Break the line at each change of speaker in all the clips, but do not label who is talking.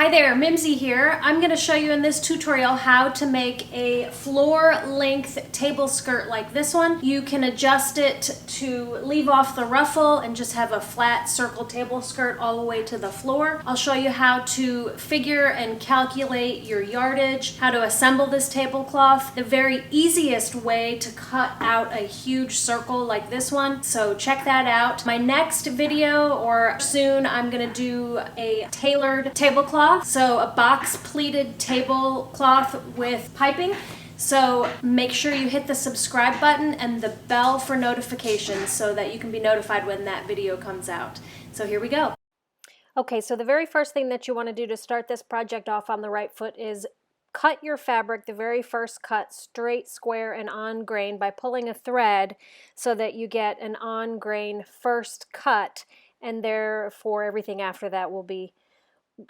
Hi there, Mimsy here. I'm going to show you in this tutorial how to make a floor length table skirt like this one. You can adjust it to leave off the ruffle and just have a flat circle table skirt all the way to the floor. I'll show you how to figure and calculate your yardage, how to assemble this tablecloth, the very easiest way to cut out a huge circle like this one. So check that out. My next video, or soon, I'm going to do a tailored tablecloth. So a box pleated tablecloth with piping. So make sure you hit the subscribe button and the bell for notifications so that you can be notified when that video comes out. So here we go. Okay, so the very first thing that you want to do to start this project off on the right foot is cut your fabric, the very first cut, straight, square, and on grain by pulling a thread so that you get an on grain first cut, and therefore everything after that will be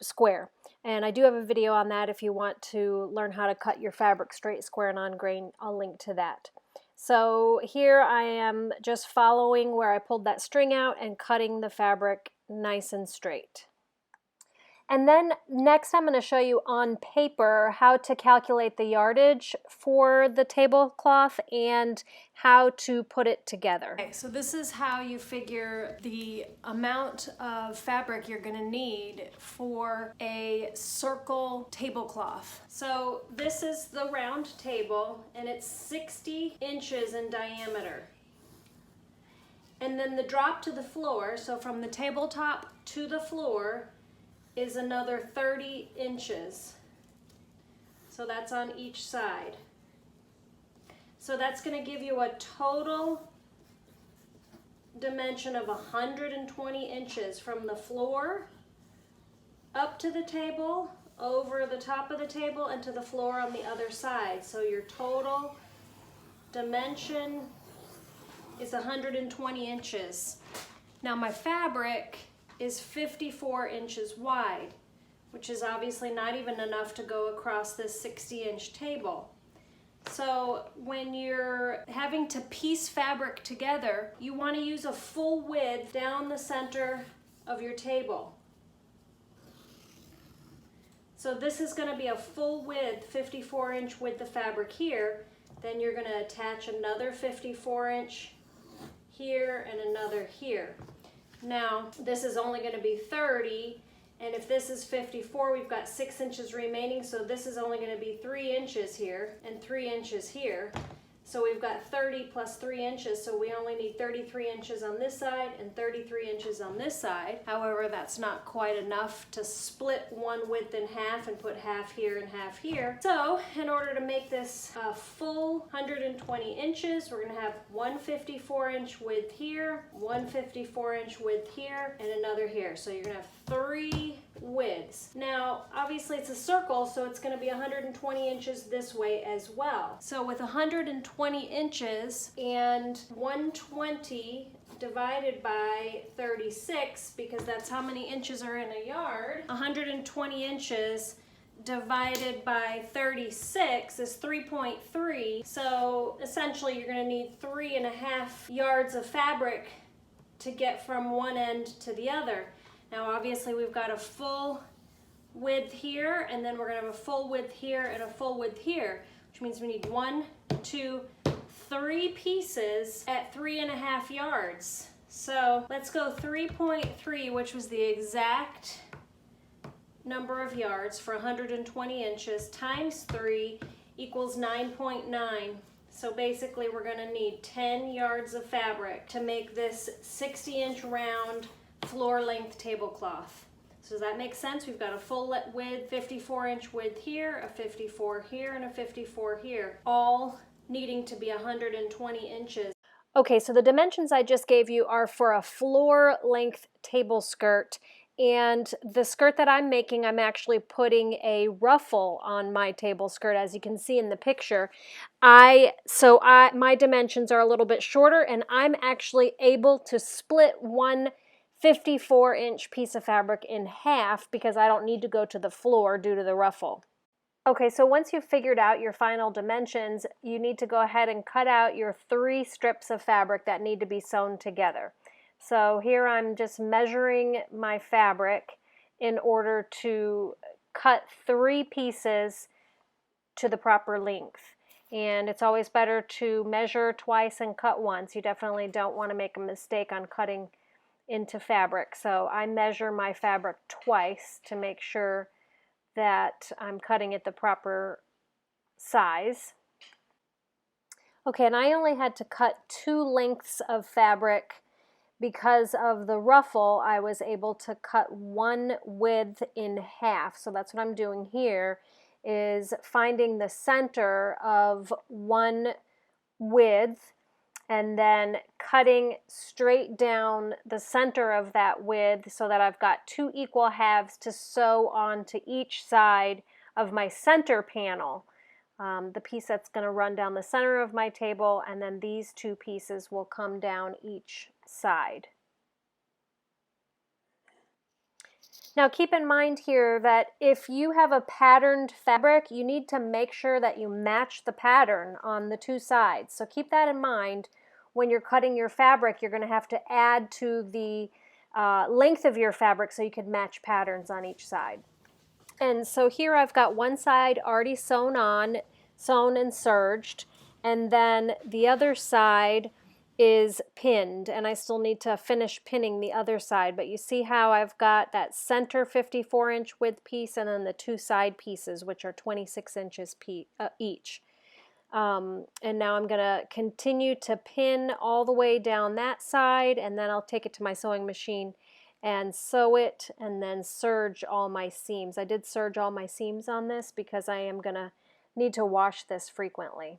square. And I do have a video on that if you want to learn how to cut your fabric straight, square, and on grain. I'll link to that. So here I am just following where I pulled that string out and cutting the fabric nice and straight. And then next I'm going to show you on paper how to calculate the yardage for the tablecloth and how to put it together. Okay, so this is how you figure the amount of fabric you're going to need for a circle tablecloth. So this is the round table and it's 60 inches in diameter. And then the drop to the floor, so from the tabletop to the floor, is another 30 inches. So that's on each side. So that's going to give you a total dimension of 120 inches from the floor up to the table, over the top of the table, and to the floor on the other side. So your total dimension is 120 inches. Now my fabric is 54 inches wide, which is obviously not even enough to go across this 60-inch table. So when you're having to piece fabric together, you want to use a full width down the center of your table. So this is going to be a full width, 54-inch width of fabric here. Then you're going to attach another 54-inch here and another here. Now, this is only going to be 30, and if this is 54, we've got 6 inches remaining, so this is only going to be 3 inches here and 3 inches here. So we've got 30 plus 3 inches, so we only need 33 inches on this side and 33 inches on this side. However, that's not quite enough to split one width in half and put half here and half here. So in order to make this a full 120 inches, we're going to have one 54-inch width here, one 54-inch width here, and another here. So you're going to have 3 widths. Now, obviously it's a circle, so it's going to be 120 inches this way as well. So with 120 inches and 120 divided by 36, because that's how many inches are in a yard, 120 inches divided by 36 is 3.3. So essentially you're going to need 3.5 yards of fabric to get from one end to the other. Now obviously we've got a full width here, and then we're going to have a full width here and a full width here, which means we need 1, 2, 3 pieces at 3.5 yards. So let's go 3.3, which was the exact number of yards for 120 inches, times 3 equals 9.9. So basically we're going to need 10 yards of fabric to make this 60-inch round floor length tablecloth. So does that make sense? We've got a full width, 54-inch width here, a 54 here, and a 54 here, all needing to be 120 inches. Okay, so the dimensions I just gave you are for a floor length table skirt, and the skirt that I'm making, I'm actually putting a ruffle on my table skirt, as you can see in the picture. My dimensions are a little bit shorter, and I'm actually able to split one 54-inch piece of fabric in half because I don't need to go to the floor due to the ruffle. Okay, so once you've figured out your final dimensions, you need to go ahead and cut out your 3 strips of fabric that need to be sewn together. So here I'm just measuring my fabric in order to cut 3 pieces to the proper length. And it's always better to measure twice and cut once. You definitely don't want to make a mistake on cutting into fabric. So I measure my fabric twice to make sure that I'm cutting it the proper size. Okay, and I only had to cut 2 lengths of fabric. Because of the ruffle, I was able to cut 1 width in half. So that's what I'm doing here, is finding the center of 1 width and then cutting straight down the center of that width so that I've got 2 equal halves to sew onto each side of my center panel. The piece that's going to run down the center of my table, and then these 2 pieces will come down each side. Now keep in mind here that if you have a patterned fabric, you need to make sure that you match the pattern on the 2 sides. So keep that in mind when you're cutting your fabric. You're going to have to add to the length of your fabric so you can match patterns on each side. And so here I've got one side already sewn on, sewn and serged, and then the other side is pinned, and I still need to finish pinning the other side. But you see how I've got that center 54-inch width piece and then the 2 side pieces, which are 26 inches each. And now I'm going to continue to pin all the way down that side, and then I'll take it to my sewing machine and sew it and then serge all my seams. I did serge all my seams on this because I am going to need to wash this frequently.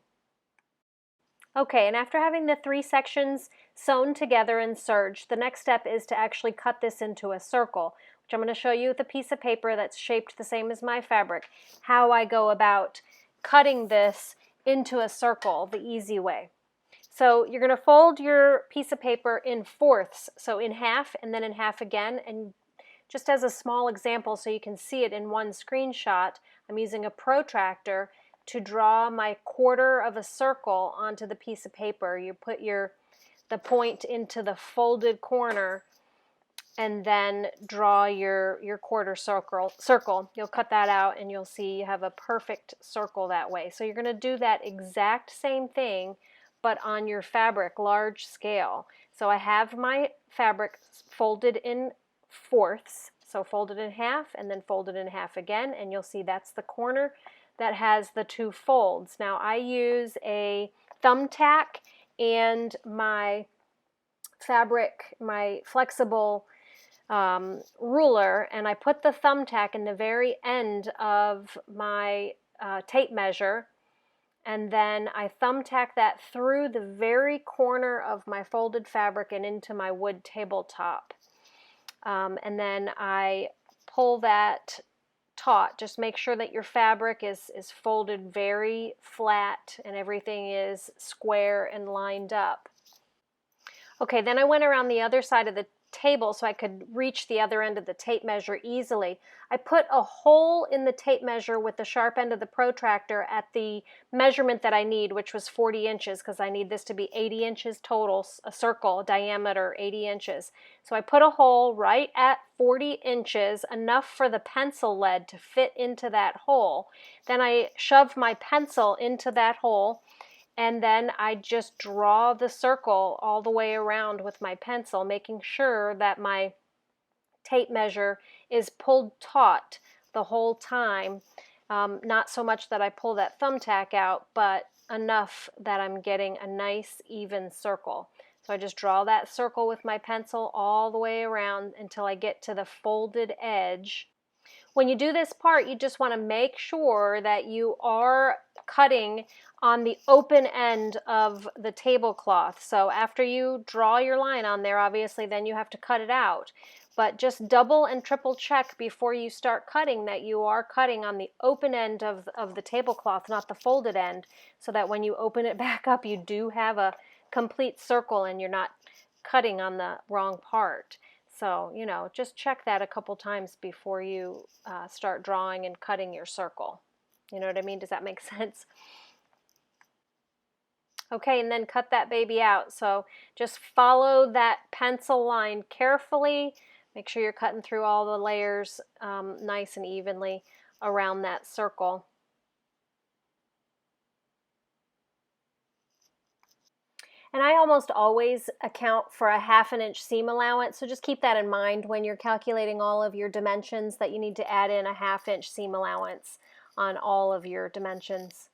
Okay, and after having the 3 sections sewn together and serged, the next step is to actually cut this into a circle, which I'm going to show you with a piece of paper that's shaped the same as my fabric, how I go about cutting this into a circle the easy way. So you're going to fold your piece of paper in fourths, so in half and then in half again. And just as a small example so you can see it in one screenshot, I'm using a protractor to draw my quarter of a circle onto the piece of paper. You put the point into the folded corner and then draw your quarter circle. You'll cut that out and you'll see you have a perfect circle that way. So you're going to do that exact same thing but on your fabric, large scale. So I have my fabric folded in fourths, so folded in half and then folded in half again, and you'll see that's the corner that has the 2 folds. Now I use a thumbtack and my fabric, my flexible ruler, and I put the thumbtack in the very end of my tape measure, and then I thumbtack that through the very corner of my folded fabric and into my wood tabletop. And then I pull that taut. Just make sure that your fabric is folded very flat and everything is square and lined up. Okay, then I went around the other side of the table so I could reach the other end of the tape measure easily. I put a hole in the tape measure with the sharp end of the protractor at the measurement that I need, which was 40 inches, because I need this to be 80 inches total, a circle, diameter 80 inches. So I put a hole right at 40 inches, enough for the pencil lead to fit into that hole. Then I shove my pencil into that hole, and then I just draw the circle all the way around with my pencil, making sure that my tape measure is pulled taut the whole time. Not so much that I pull that thumbtack out, but enough that I'm getting a nice even circle. So I just draw that circle with my pencil all the way around until I get to the folded edge. When you do this part, you just want to make sure that you are cutting on the open end of the tablecloth. So after you draw your line on there, obviously then you have to cut it out. But just double and triple check before you start cutting that you are cutting on the open end of the tablecloth, not the folded end, so that when you open it back up, you do have a complete circle and you're not cutting on the wrong part. So, you know, just check that a couple times before you start drawing and cutting your circle. You know what I mean? Does that make sense? Okay, and then cut that baby out. So just follow that pencil line carefully. Make sure you're cutting through all the layers nice and evenly. around that circle. And I almost always account for a 1/2 inch seam allowance, so just keep that in mind when you're calculating all of your dimensions, that you need to add in a 1/2 inch seam allowance on all of your dimensions.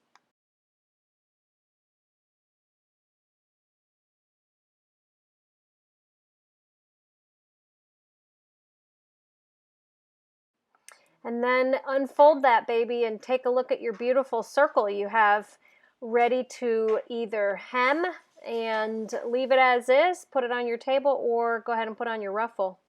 And then unfold that baby and take a look at your beautiful circle you have ready to either hem and leave it as is, put it on your table, or go ahead and put on your ruffle.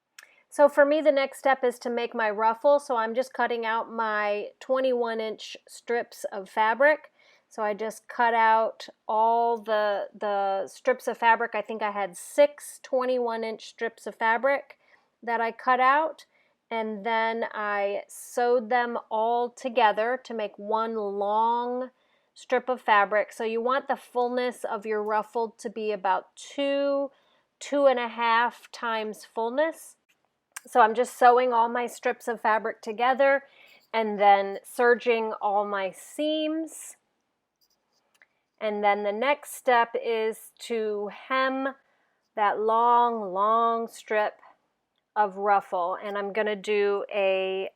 So for me, the next step is to make my ruffle. So I'm just cutting out my 21-inch strips of fabric. So I just cut out all the strips of fabric. I think I had 6 21-inch strips of fabric that I cut out. And then I sewed them all together to make one long strip of fabric. So you want the fullness of your ruffle to be about 2.5 times fullness. So I'm just sewing all my strips of fabric together and then serging all my seams. And then the next step is to hem that long strip of ruffle. And I'm going to do a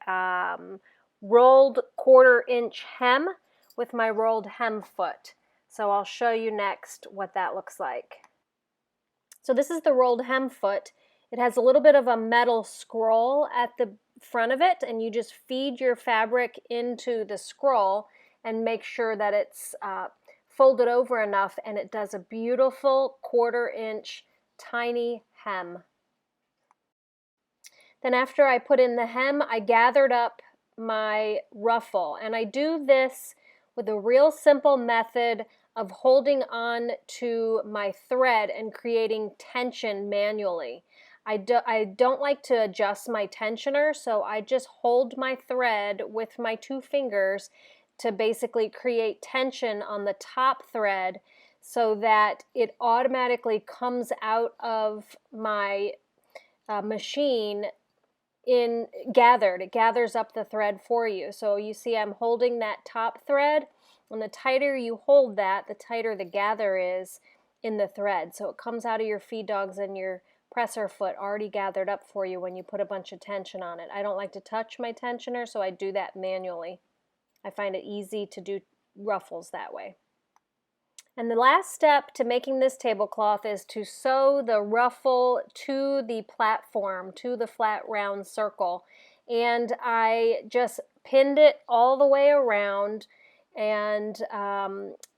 rolled 1/4 inch hem with my rolled hem foot. So I'll show you next what that looks like. So this is the rolled hem foot. It has a little bit of a metal scroll at the front of it, and you just feed your fabric into the scroll and make sure that it's folded over enough, and it does a beautiful 1/4 inch tiny hem. Then after I put in the hem, I gathered up my ruffle, and I do this with a real simple method of holding on to my thread and creating tension manually. I don't like to adjust my tensioner, so I just hold my thread with my 2 fingers to basically create tension on the top thread so that it automatically comes out of my machine gathered. It gathers up the thread for you. So you see I'm holding that top thread, and the tighter you hold that, the tighter the gather is in the thread. So it comes out of your feed dogs and your presser foot already gathered up for you when you put a bunch of tension on it. I don't like to touch my tensioner, so I do that manually. I find it easy to do ruffles that way. And the last step to making this tablecloth is to sew the ruffle to the platform, to the flat round circle. And I just pinned it all the way around and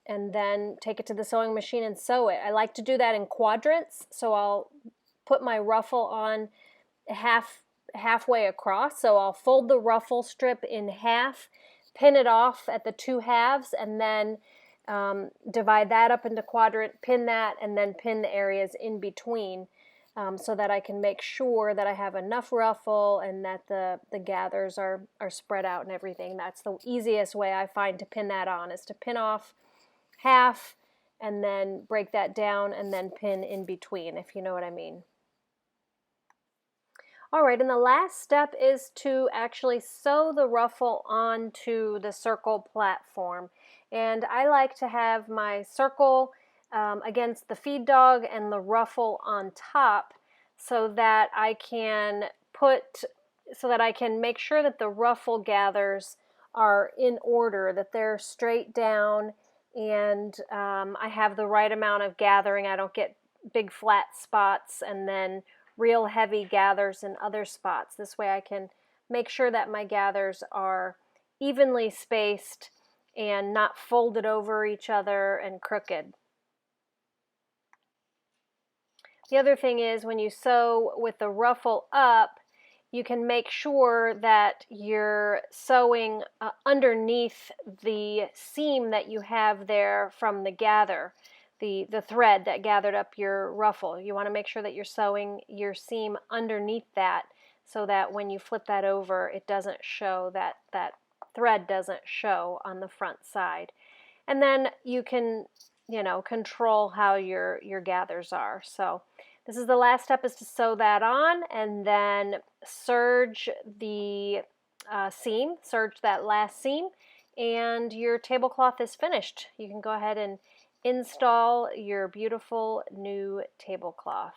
then take it to the sewing machine and sew it. I like to do that in quadrants, so I'll put my ruffle on halfway across. So I'll fold the ruffle strip in half, pin it off at the 2 halves, and then divide that up into quadrant, pin that, and then pin the areas in between so that I can make sure that I have enough ruffle and that the gathers are spread out and everything. That's the easiest way I find to pin that on, is to pin off half and then break that down and then pin in between, if you know what I mean. All right, and the last step is to actually sew the ruffle onto the circle platform. And I like to have my circle against the feed dog and the ruffle on top so that I can make sure that the ruffle gathers are in order, that they're straight down, and I have the right amount of gathering. I don't get big flat spots and then real heavy gathers in other spots. This way I can make sure that my gathers are evenly spaced and not folded over each other and crooked. The other thing is, when you sew with the ruffle up, you can make sure that you're sewing underneath the seam that you have there from the gather. The thread that gathered up your ruffle. You want to make sure that you're sewing your seam underneath that so that when you flip that over, it doesn't show, that thread doesn't show on the front side. And then you can, control how your gathers are. So this is the last step, is to sew that on and then serge the seam, serge that last seam, and your tablecloth is finished. You can go ahead and install your beautiful new tablecloth.